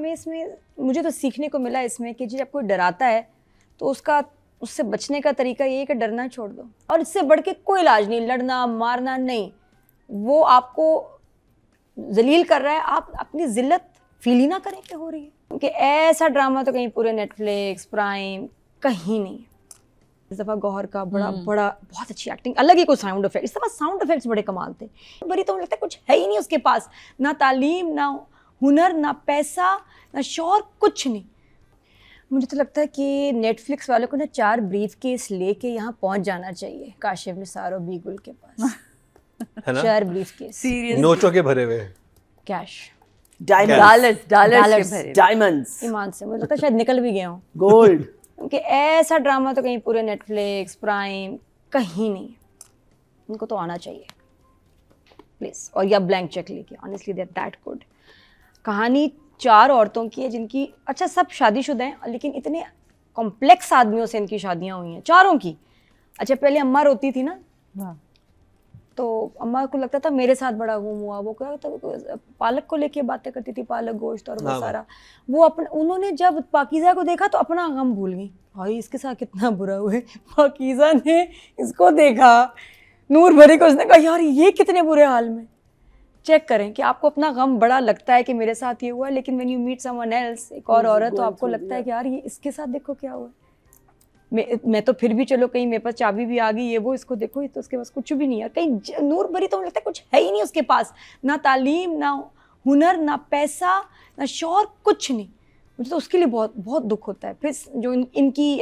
हमें इसमें मुझे तो सीखने को मिला इसमें कि जब कोई डराता है तो उससे बचने का तरीका ये है कि डरना छोड़ दो, और इससे बढ़ के कोई इलाज नहीं, लड़ना मारना नहीं। वो आपको जलील कर रहा है, आप अपनी जिल्लत फील ही ना करें कि हो रही है, क्योंकि ऐसा ड्रामा तो कहीं पूरे नेटफ्लिक्स प्राइम कहीं नहीं है। इस दफ़ा गौहर का बड़ा बहुत अच्छी एक्टिंग, अलग ही कोई साउंड इफेक्ट, इस दफ़ा साउंड इफेक्ट्स बड़े कमाल थे। बड़ी तो मुझे लगता है कुछ है ही नहीं उसके पास, ना तालीम, ना हुनर, ना पैसा, ना शौहर, कुछ नहीं। मुझे तो लगता है कि नेटफ्लिक्स वालों को ना 4 ब्रीफ केस लेके यहाँ पहुँच जाना चाहिए काशिफ निसार और बीगुल के पास। है ना? 4 ब्रीफ केस, नोटों के भरे हुए कैश, डायमंड्स, ईमान से मुझे लगता है शायद निकल भी गए हों, गोल्ड। क्योंकि ऐसा ड्रामा तो कहीं पूरे नेटफ्लिक्स प्राइम कहीं नहीं है। उनको तो आना चाहिए प्लीज, और या ब्लैंक चेक लेके, honestly they are that good. कहानी 4 औरतों की है जिनकी, अच्छा सब शादीशुदा हैं लेकिन इतने कॉम्प्लेक्स आदमियों से इनकी शादियां हुई हैं चारों की। अच्छा पहले अम्मा रोती थी ना, तो अम्मा को लगता था मेरे साथ बड़ा गुम हुआ, वो क्या तो पालक को लेके बातें करती थी, पालक गोश्त और वो सारा। वो उन्होंने जब पाकीज़ा को देखा तो अपना गम भूल गई, भाई इसके साथ कितना बुरा हुआ है। पाकीज़ा ने इसको देखा, नूर भरी को, उसने कहा यार ये कितने बुरे हाल में। चेक करें कि आपको अपना गम बड़ा लगता है कि मेरे साथ ये हुआ, लेकिन when you meet someone else, एक और औरत, तो आपको लगता है कि यार ये इसके साथ देखो क्या हुआ। मैं तो फिर भी चलो कहीं मेरे पास चाबी भी आ गई, ये वो, इसको देखो ये तो उसके पास कुछ भी नहीं है। कहीं नूर भरी तो मुझे लगता है कुछ है ही नहीं उसके पास, ना तालीम, ना हुनर, ना पैसा, ना शौहर, कुछ नहीं। मुझे तो उसके लिए बहुत बहुत दुख होता है। फिर जो इनकी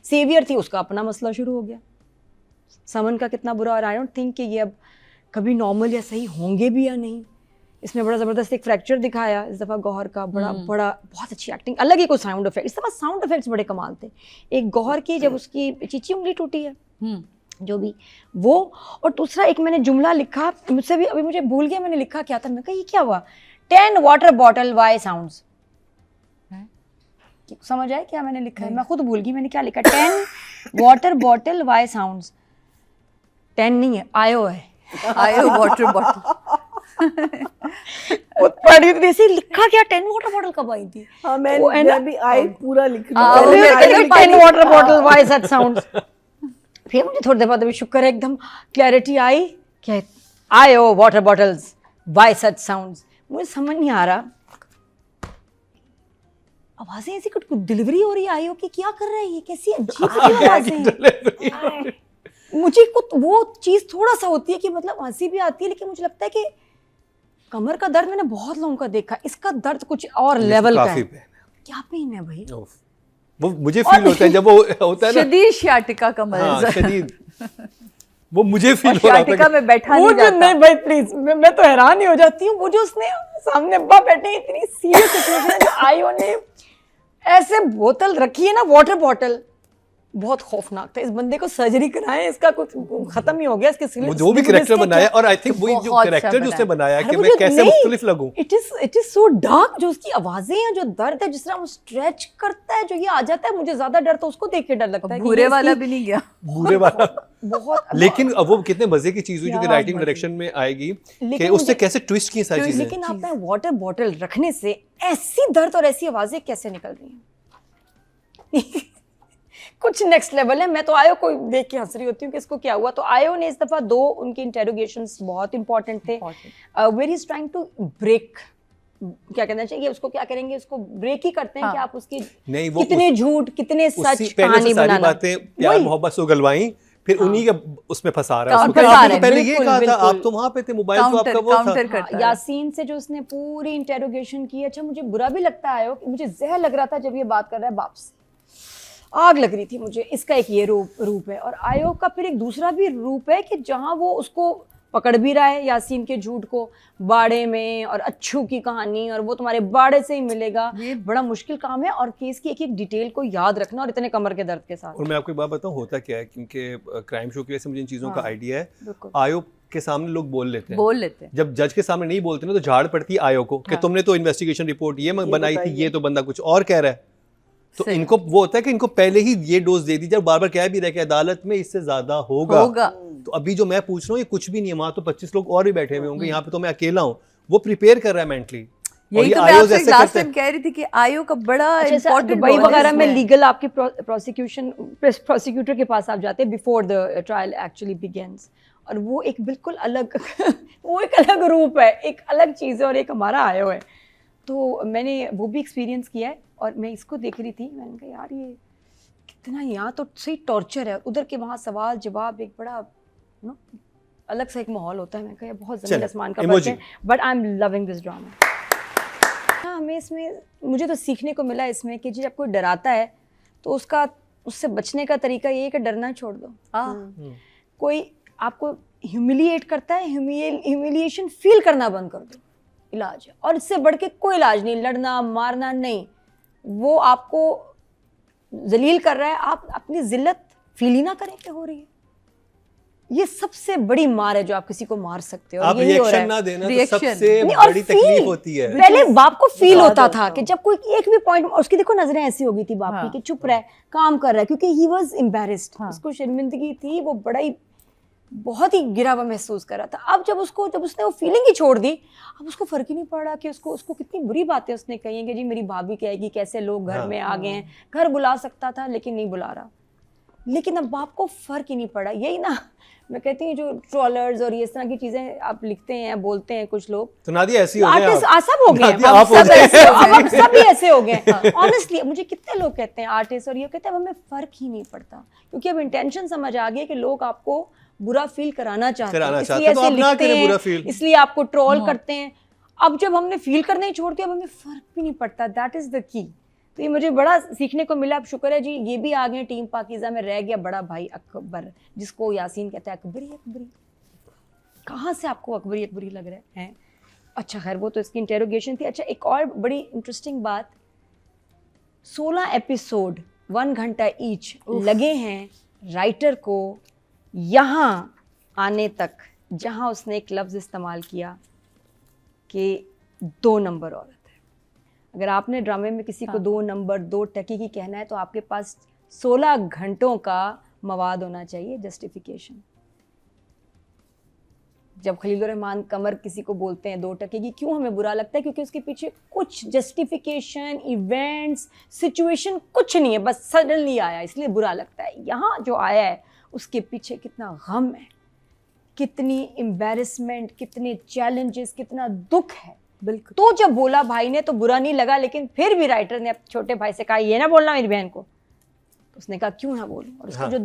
सेवियर थी उसका अपना मसला शुरू हो गया, समन का कितना बुरा। और आई डोंट थिंक कि ये अब कभी नॉर्मल या सही होंगे भी या नहीं। इसमें बड़ा ज़बरदस्त एक फ्रैक्चर दिखाया इस दफ़ा गौहर का, बड़ा बहुत अच्छी एक्टिंग, अलग ही कोई साउंड इफेक्ट, इस दफ़ा साउंड इफेक्ट्स बड़े कमाल थे। एक गौहर की जब उसकी चीची उंगली टूटी है, जो भी वो, और दूसरा एक मैंने जुमला लिखा मुझसे भी, अभी मुझे भूल गया मैंने लिखा क्या था। मैं कहा ये क्या हुआ, 10 वाटर बॉटल वाई साउंड्स, समझ आए क्या मैंने लिखा है? मैं खुद भूल गई मैंने क्या लिखा। 10 वाटर बॉटल वाई साउंड्स, 10 नहीं है, आयो है, आयो वाटर बॉटल। पढ़ी थी ऐसे लिखा क्या, 10 वाटर बॉटल कब आई थी? हाँ मैं भी आई पूरा लिख रही हूँ 10 वाटर बॉटल वाई सच साउंड्स। फिर मुझे थोड़ी देर बाद अभी शुक्र है एकदम क्लैरिटी आई, क्या आयो वाटर बॉटल्स वाई सच साउंड्स। मुझे समझ नहीं आ रहा, आवाजें ऐसी कुछ डिलीवरी हो रही है आयो की, क्या कर रहा है ये, कैसी अजीब सी आवाजें। मुझे कुछ वो चीज थोड़ा सा होती है कि मतलब हंसी भी आती है, लेकिन मुझे लगता है कि कमर का दर्द मैंने बहुत लोगों का देखा, इसका दर्द कुछ और लेवल का है। क्या पेन है भाई, वो मुझे फील होता है जब वो होता है ना शदीद शियाटिका का मर्ज, शदीद, वो मुझे फील हो रहा था शियाटिका में बैठा नहीं जाता। नहीं भाई प्लीज, मैं तो हैरान ही हो जाती हूँ। वो जो उसने सामने अब्बा बैठे, इतनी सीरियस सिचुएशन है, जो आयो ने ऐसे बोतल रखी है ना, वाटर बॉटल, बहुत खौफनाक था। इस बंदे को सर्जरी कराएं, इसका कुछ खत्म ही हो गया इसके सिले। जो भी कैरेक्टर बनाया, और आई थिंक वही जो कैरेक्टर जो उसने बनाया कि मैं कैसे मुख्तलिफ लगूं, इट इज सो डार्क। जो उसकी आवाजें हैं, जो दर्द है, जिस तरह वो स्ट्रेच करता है, जो ये आ जाता है, मुझे ज्यादा डर तो उसको देख के डर लगता है। बुरे वाला भी नहीं गया, बुरे वाला बहुत। लेकिन अब वो कितने मजे की चीज हुई जो कि राइटिंग डायरेक्शन में आएगी कि उससे कैसे ट्विस्ट की सारी चीजें। लेकिन आपने वाटर बॉटल रखने से ऐसी दर्द और ऐसी आवाजें कैसे निकल रही हैं? कुछ नेक्स्ट लेवल है। मैं तो आयो को देख के हंस रही होती हूँ कि इसको क्या हुआ। तो आयो ने इस दफा 2 उनके इंटेरोगेशंस बहुत इंपॉर्टेंट थे, where is trying to break, क्या कहना चाहिए उसको, क्या करेंगे उसको, ब्रेक ही करते हैं कि आप उसकी कितने झूठ कितने सच कहानी बनाना, बातें प्यार मोहब्बत से उगलवाई, फिर उन्हीं के उसमें फंसा रहा है। आपने पहले ये कहा था, आप तो वहां पे थे, मोबाइल तो आपका वो था। यासीन से जो उसने पूरी इंटेरोगेशन की, अच्छा मुझे बुरा भी लगता है, मुझे जहर लग रहा था जब ये बात कर रहा है बाप से, आग लग रही थी मुझे। इसका एक ये रूप है, और आयोग का फिर एक दूसरा भी रूप है कि जहां वो उसको पकड़ भी रहा है, यासीन के झूठ को, बाड़े में, और अच्छू की कहानी, और वो तुम्हारे बाड़े से ही मिलेगा। ये बड़ा मुश्किल काम है, और केस की एक एक डिटेल को याद रखना, और इतने कमर के दर्द के साथ। और मैं आपको एक बात बताऊं, होता क्या है, क्योंकि क्राइम शो की वजह से मुझे इन चीज़ों का आइडिया है। आयोग के सामने लोग बोल लेते हैं, जब जज के सामने नहीं बोलते ना, तो झाड़ पड़ती है आयोग को कि तुमने तो इन्वेस्टिगेशन रिपोर्ट ये बनाई थी, ये तो बंदा कुछ और कह रहा है। तो इनको वो होता है कि इनको पहले ही ये डोज दे दी जाए, बार बार कह भी रहे कि अदालत में इससे ज्यादा होगा। तो अभी जो मैं पूछ रहा हूँ ये कुछ भी नहीं है, वहां तो 25 लोग और भी बैठे हुए होंगे, यहाँ पे तो मैं अकेला हूँ। वो प्रिपेयर कर रहा है मेंटली। यही ये तो मैं आयोग आपसे ऐसे लास्ट करते टाइम कह रही थी कि आयोग का बड़ा अच्छा, इम्पोर्टेंट दुबई वगैरह में लीगल आपके प्रोसिक्यूटर के पास आप जाते हैं before the trial actually begins, और वो एक बिल्कुल अलग वो एक अलग रूप है, एक अलग चीज़ है, और एक हमारा आयो है। तो मैंने वो भी एक्सपीरियंस किया है, और मैं इसको देख रही थी, मैंने कहा यार ये कितना, यहाँ तो सही टॉर्चर है, उधर के वहाँ सवाल जवाब एक बड़ा नो अलग सा एक माहौल होता है। मैं कहा बहुत ज़मीन आसमान का फर्क है, but I am loving this drama. हाँ, हमें इसमें मुझे तो सीखने को मिला इसमें कि जब कोई डराता है तो उससे बचने का तरीका ये है कि डरना छोड़ दो। कोई आपको ह्यूमिलिएट करता है, ह्यूमिलिएशन फील करना बंद कर दो, इलाज है। और इससे बढ़ के कोई इलाज नहीं, लड़ना मारना नहीं, वो आपको जलील कर रहा है, आप अपनी जिल्लत फील ही ना करें कि हो रही है। ये सबसे बड़ी मार है जो आप किसी को मार सकते हो। आप रिएक्शन ना देना तो सबसे नहीं, और बड़ी तकलीफ होती है। पहले बाप को फील होता था कि जब कोई एक भी पॉइंट, उसकी देखो नजरें ऐसी हो गई थी बाप की कि चुप रहे, काम कर रहा है, क्योंकि ही वाज एम्बैरेस्ड, उसको शर्मिंदगी थी, वो बड़ा ही बहुत ही गिरा हुआ महसूस कर रहा था। अब जब उसने वो फीलिंग ही छोड़ दी, अब उसको फर्क ही नहीं पड़ रहा कि उसको कितनी बुरी बातें उसने कही हैं कि जी मेरी भाभी कहेगी कैसे लोग घर में आ गए हैं, घर बुला सकता था लेकिन नहीं बुला रहा। लेकिन अब बाप को फर्क ही नहीं पड़ा। यही ना मैं कहती हूँ, जो ट्रोलर्स और ये इस तरह की चीजें आप लिखते हैं, बोलते हैं कुछ लोग, तो नादिया ऐसी हो गए, आर्टिस्ट सब हो गए, अब सब ऐसे हो गए। ऑनेस्टली मुझे कितने लोग कहते हैं आर्टिस्ट, और ये कहते हैं अब हमें फर्क ही नहीं पड़ता, क्योंकि अब इंटेंशन समझ आ गई कि लोग आपको बुरा फील कराना चाहते हैं, इसलिए ऐसे लिखते हैं, इसलिए आपको ट्रोल करते हैं। अब जब हमने फील करना ही छोड़ दिया, अब हमें फर्क भी नहीं पड़ता। That is the key. तो ये मुझे बड़ा सीखने को मिला। अब शुक्र है जी, ये भी आ गए टीम पाकीज़ा में, रह गया बड़ा भाई अकबर, जिसको यासीन कहता है अकबरी। कहाँ से आपको अकबरी लग रहा है? अच्छा खैर, वो तो इसकी इंटेरोगेशन थी। अच्छा, एक और बड़ी इंटरेस्टिंग बात, 16 एपिसोड 1 घंटा ईच लगे हैं राइटर को यहाँ आने तक, जहाँ उसने एक लफ्ज़ इस्तेमाल किया कि 2 नंबर औरत है। अगर आपने ड्रामे में किसी को 2 नंबर 2 टकी की कहना है तो आपके पास 16 घंटों का मवाद होना चाहिए, जस्टिफिकेशन। जब खलीलुर रहमान कमर किसी को बोलते हैं 2 टके की, क्यों हमें बुरा लगता है? क्योंकि उसके पीछे कुछ जस्टिफिकेशन, इवेंट्स, सिचुएशन कुछ नहीं है, बस सडनली आया इसलिए बुरा लगता है। यहाँ जो आया है उसके पीछे कितना गम है, कितनी एम्बैरेसमेंट, कितने चैलेंजेस, कितना दुख है। बिल्कुल। तो जब बोला भाई ने तो बुरा नहीं लगा, लेकिन फिर भी राइटर ने अपने छोटे भाई से कहा ये ना बोलना मेरी बहन को, तो उसने कहा क्यों ना बोलूं। और उसका जो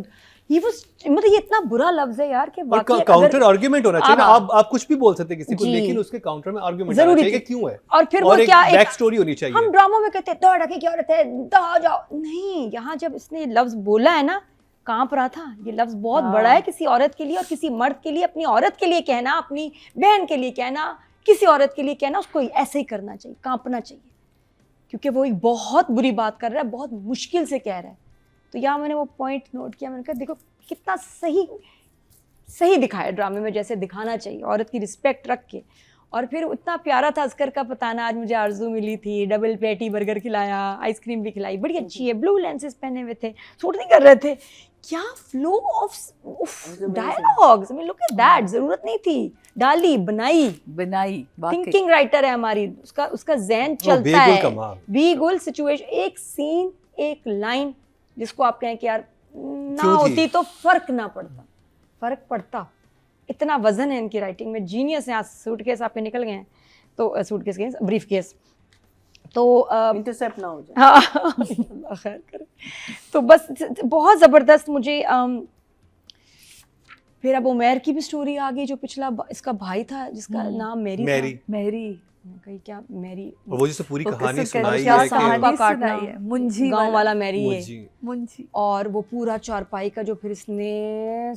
ही वाज, मतलब ये इतना बुरा लफ्ज है यार कि वाकई काउंटर आर्गुमेंट होना चाहिए ना। आप कुछ भी बोल सकते हैं किसी को, लेकिन उसके काउंटर में आर्गुमेंट होना चाहिए कि क्यों है, और फिर वो क्या एक बैक स्टोरी होनी चाहिए। हम ड्रामा में कहते हैं 2 टके की औरत है, दो जाओ, नहीं, यहाँ जब इसने लफ्ज बोला है ना, कांप रहा था। ये लफ्ज बहुत बड़ा है किसी औरत के लिए, और किसी मर्द के लिए, अपनी औरत के लिए कहना, अपनी बहन के लिए कहना, किसी औरत के लिए कहना, उसको ऐसे ही करना चाहिए, कांपना चाहिए, क्योंकि वो एक बहुत बुरी बात कर रहा है, बहुत मुश्किल से कह रहा है। तो यहाँ मैंने वो पॉइंट नोट किया, मैंने कहा देखो कितना सही दिखाया ड्रामे में, जैसे दिखाना चाहिए, औरत की रिस्पेक्ट रख के। और फिर इतना प्यारा था असगर का बताना, आज मुझे आरजू मिली थी, डबल पैटी बर्गर खिलाया, आइसक्रीम भी खिलाई, बड़ी अच्छी है, ब्लू लेंसेज पहने हुए थे, शूट नहीं कर रहे थे, क्या flow of dialogues, I mean look at that, जरूरत नहीं थी, डाली, बनाई थिंकिंग राइटर है हमारी, उसका ज़हन चलता है, बी गुल सिचुएशन, एक सीन, एक लाइन जिसको आप कहें कि यार ना होती तो फर्क ना पड़ता, फर्क पड़ता। इतना वजन है इनकी राइटिंग में, जीनियस है। आज सूटकेस आपके निकल गए हैं, तो सूटकेस के ब्रीफ केस, तो इंटरसेप्ट ना हो जाए। हाँ खैर करे। तो बस बहुत ज़बरदस्त मुझे। फिर अब उमैर की भी स्टोरी आ गई, जो पिछला इसका भाई था जिसका नाम मैरी कहीं, क्या मैरी, वो जिससे पूरी कहानी सुनाई है, कहानी सुनाई है, मुंजी गांव वाला मैरी है, मुंजी, और वो पूरा चारपाई का जो फिर इसने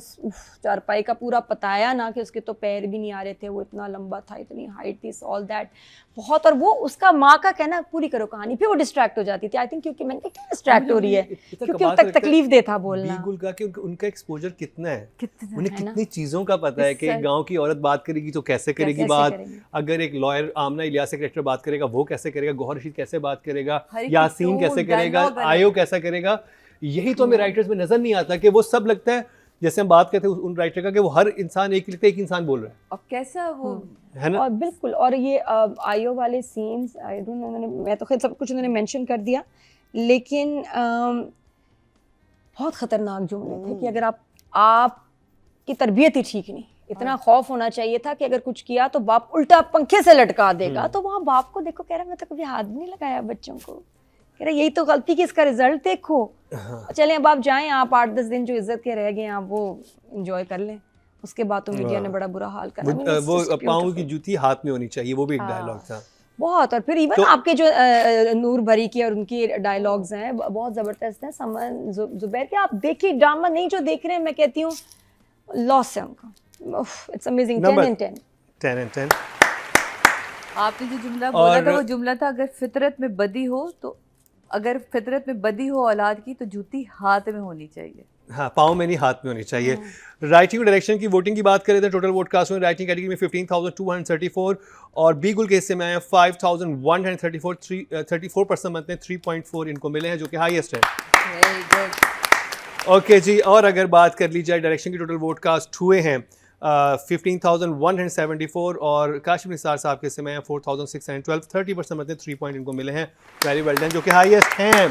चारपाई का पूरा पताया ना, कि उसके तो पैर भी नहीं आ रहे थे, वो इतना लंबा था, इतनी हाइट थी, ऑल दैट बहुत। और वो उसका माँ का कहना पूरी करो कहानी, फिर वो डिस्ट्रैक्ट हो जाती थी, आई थिंक, क्योंकि मैंने क्यों डिस्ट्रैक्ट हो रही है, क्योंकि उन तक तकलीफ दे था बोलना। बिल्कुल का कि उनका एक्सपोजर कितना है, उन्हें कितनी चीजों का पता है कि गांव की औरत बात करेगी तो कैसे करेगी बात, अगर एक लॉयर आमना इलियास सेक्रेटरी बात करेगा वो कैसे करेगा, गौहर रशीद कैसे बात करेगा, यासीन कैसे करेगा, आयो कैसा करेगा। यही तो हमें राइटर्स में नजर नहीं आता कि वो सब लगता है जैसे हम बात करते हैं उन राइटर का कि वो हर इंसान एक लिखता है, एक इंसान बोल रहा है, और कैसा वो है ना? और बिल्कुल, और ये आयो वाले सीन्स, आई डोंट नो, मैं तो खैर सब कुछ उन्होंने मेंशन कर दिया, लेकिन बहुत ख़तरनाक जुमले थे कि अगर आपकी तरबियत ही ठीक नहीं, इतना खौफ होना चाहिए था कि अगर कुछ किया तो बाप उल्टा पंखे से लटका देगा, तो वहाँ बाप को देखो, कह रहा मैं तो कभी हाथ भी नहीं लगाया बच्चों को, कह रहा यही तो गलती की, इसका रिजल्ट देखो। चलें अब आप जाएं, आप 8-10 दिन जो इज्जत के रह गए आप वो इंजॉय कर लें। उसके बाद तो मीडिया ने बड़ा बुरा हाल करा। वो पाँव की जूती हाथ में होनी चाहिए, वो भी एक डायलॉग था बहुत। और फिर इवन आपके जो नूर भरी की और उनकी डायलॉग्स हैं बहुत ज़बरदस्त हैं। समन जुबैर के आप देखिए, ड्रामा नहीं जो देख रहे हैं, मैं कहती हूँ लॉस है उनका। It's amazing, 10 in 10 10 in 10। आपने जो जुमला बोला था वो जुमला था, अगर फितरत में बदी हो तो, अगर फितरत में बदी हो औलाद की तो जूती हाथ में होनी चाहिए। हाँ, पाँव में नहीं, हाथ में होनी चाहिए। राइटिंग और डायरेक्शन की वोटिंग की बात करें तो टोटल वोट कास्ट हुए राइटिंग कैटेगरी में 15,234 और बी गुल के हिस्से में आए 5,134, 34% बनते हैं, 3.4 इनको मिले हैं, जो कि हाईएस्ट है। Very good. ओके जी, और अगर बात कर ली जाए डायरेक्शन की टोटल वोट कास्ट हुए हैं 15,174 और काशिफ निसार साहब के हिस्से में 4,612, 30% बनते हैं, 3 पॉइंट इनको मिले हैं। वेरी वेल डन, जो कि हाईएस्ट हैं।